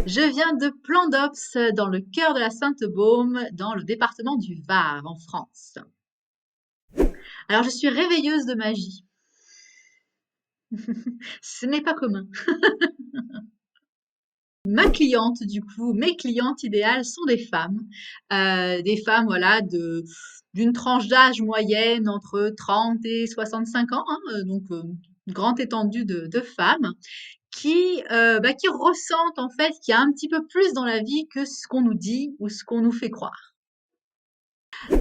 Je viens de Plandops, dans le cœur de la Sainte-Baume, dans le département du Var, en France. Alors, je suis réveilleuse de magie. Ce n'est pas commun. Ma cliente, du coup, mes clientes idéales sont des femmes, voilà, d'une tranche d'âge moyenne entre 30 et 65 ans, hein, une grande étendue de femmes qui ressentent en fait qu'il y a un petit peu plus dans la vie que ce qu'on nous dit ou ce qu'on nous fait croire.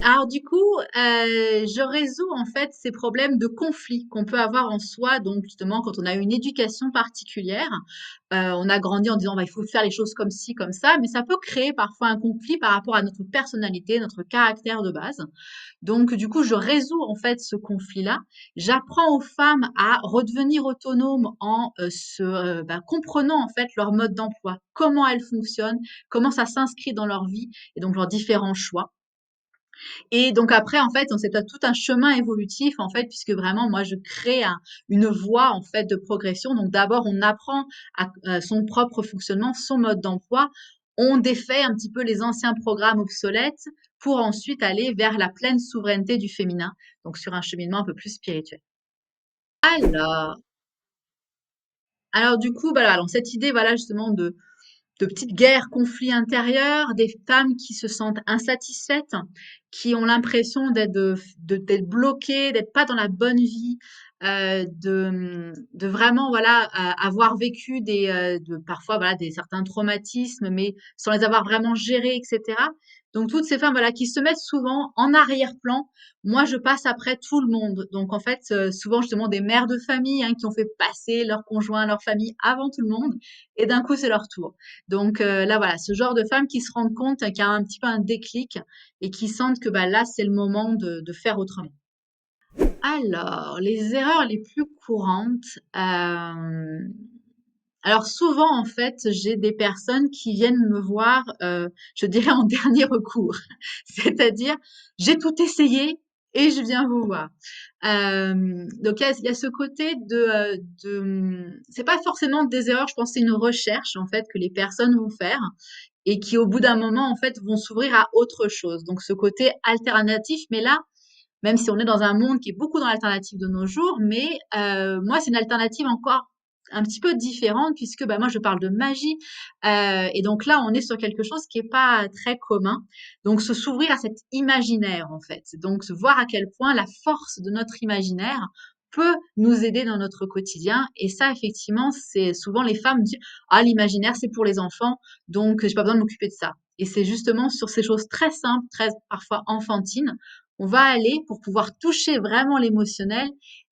Alors du coup, je résous en fait ces problèmes de conflit qu'on peut avoir en soi, donc justement quand on a une éducation particulière, on a grandi en disant: «Bah, il faut faire les choses comme ci, comme ça», mais ça peut créer parfois un conflit par rapport à notre personnalité, notre caractère de base. Donc du coup, je résous en fait ce conflit-là. J'apprends aux femmes à redevenir autonomes en comprenant en fait leur mode d'emploi, comment elles fonctionnent, comment ça s'inscrit dans leur vie et donc leurs différents choix. Et donc après, en fait, c'est tout un chemin évolutif, en fait, puisque vraiment, moi, je crée une voie, en fait, de progression. Donc d'abord, on apprend à son propre fonctionnement, son mode d'emploi. On défait un petit peu les anciens programmes obsolètes pour ensuite aller vers la pleine souveraineté du féminin, donc sur un cheminement un peu plus spirituel. Alors, alors du coup, voilà, alors cette idée, voilà, justement, de petites guerres, conflits intérieurs, des femmes qui se sentent insatisfaites, qui ont l'impression d'être bloquées, d'être pas dans la bonne vie, de vraiment voilà avoir vécu parfois voilà des certains traumatismes, mais sans les avoir vraiment gérés, etc. Donc toutes ces femmes voilà qui se mettent souvent en arrière-plan. Moi, je passe après tout le monde. Donc en fait, souvent justement des mères de famille hein, qui ont fait passer leur conjoint, leur famille avant tout le monde, et d'un coup c'est leur tour. Donc là, voilà, ce genre de femmes qui se rendent compte qu'il y a un petit peu un déclic et qui sentent que bah, là, c'est le moment de faire autrement. Alors, les erreurs les plus courantes. Alors souvent, en fait, j'ai des personnes qui viennent me voir, je dirais en dernier recours. C'est-à-dire, j'ai tout essayé et je viens vous voir. Donc il y a ce côté c'est pas forcément des erreurs, je pense que c'est une recherche en fait que les personnes vont faire et qui au bout d'un moment en fait vont s'ouvrir à autre chose. Donc ce côté alternatif, mais là, même si on est dans un monde qui est beaucoup dans l'alternative de nos jours, mais moi c'est une alternative encore un petit peu différente puisque bah, moi je parle de magie et donc là on est sur quelque chose qui est pas très commun. Donc se s'ouvrir à cet imaginaire en fait, donc se voir à quel point la force de notre imaginaire peut nous aider dans notre quotidien. Et ça, effectivement, c'est souvent les femmes disent, ah, l'imaginaire, c'est pour les enfants, donc j'ai pas besoin de m'occuper de ça. Et c'est justement sur ces choses très simples, très parfois enfantines, on va aller pour pouvoir toucher vraiment l'émotionnel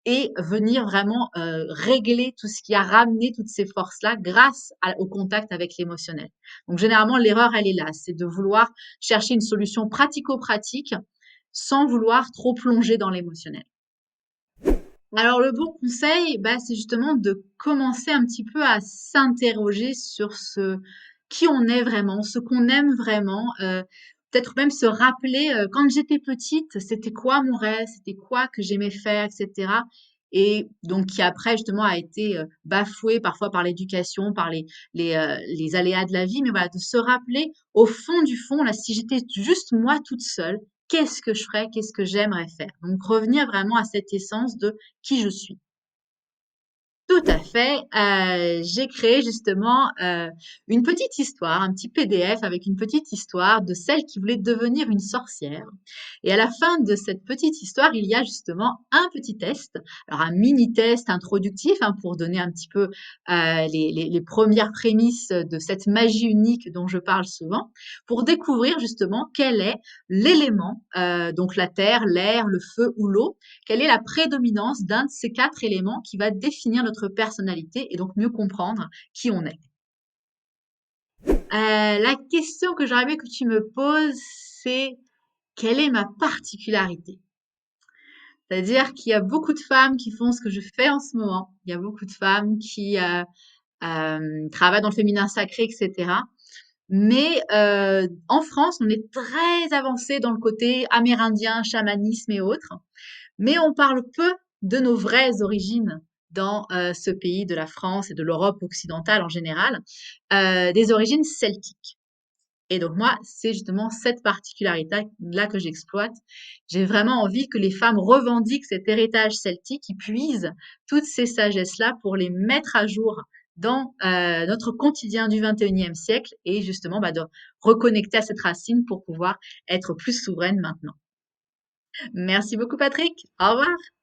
et venir vraiment régler tout ce qui a ramené toutes ces forces-là au contact avec l'émotionnel. Donc généralement, l'erreur, elle est là, c'est de vouloir chercher une solution pratico-pratique sans vouloir trop plonger dans l'émotionnel. Alors le bon conseil, bah, c'est justement de commencer un petit peu à s'interroger sur ce qui on est vraiment, ce qu'on aime vraiment, peut-être même se rappeler, quand j'étais petite, c'était quoi mon rêve? C'était quoi que j'aimais faire et cetera? Et donc qui après justement a été, bafoué parfois par l'éducation, par les aléas de la vie, mais voilà, de se rappeler au fond du fond, là, si j'étais juste moi toute seule, qu'est-ce que je ferais? Qu'est-ce que j'aimerais faire? Donc revenir vraiment à cette essence de qui je suis. Tout à fait. J'ai créé justement une petite histoire, un petit PDF avec une petite histoire de celle qui voulait devenir une sorcière. Et à la fin de cette petite histoire, il y a justement un petit test, alors un mini test introductif hein, pour donner un petit peu les premières prémices de cette magie unique dont je parle souvent, pour découvrir justement quel est l'élément, donc la terre, l'air, le feu ou l'eau, quelle est la prédominance d'un de ces quatre éléments qui va définir notre personnalité et donc mieux comprendre qui on est. La question que j'aurais aimé que tu me poses, c'est quelle est ma particularité? C'est-à-dire qu'il y a beaucoup de femmes qui font ce que je fais en ce moment. Il y a beaucoup de femmes qui travaillent dans le féminin sacré, etc. Mais en France, on est très avancé dans le côté amérindien, chamanisme et autres. Mais on parle peu de nos vraies origines, dans ce pays de la France et de l'Europe occidentale en général, des origines celtiques. Et donc moi, c'est justement cette particularité-là que j'exploite. J'ai vraiment envie que les femmes revendiquent cet héritage celtique, qui puisent toutes ces sagesses-là pour les mettre à jour dans notre quotidien du 21e siècle et justement de reconnecter à cette racine pour pouvoir être plus souveraine maintenant. Merci beaucoup Patrick. Au revoir.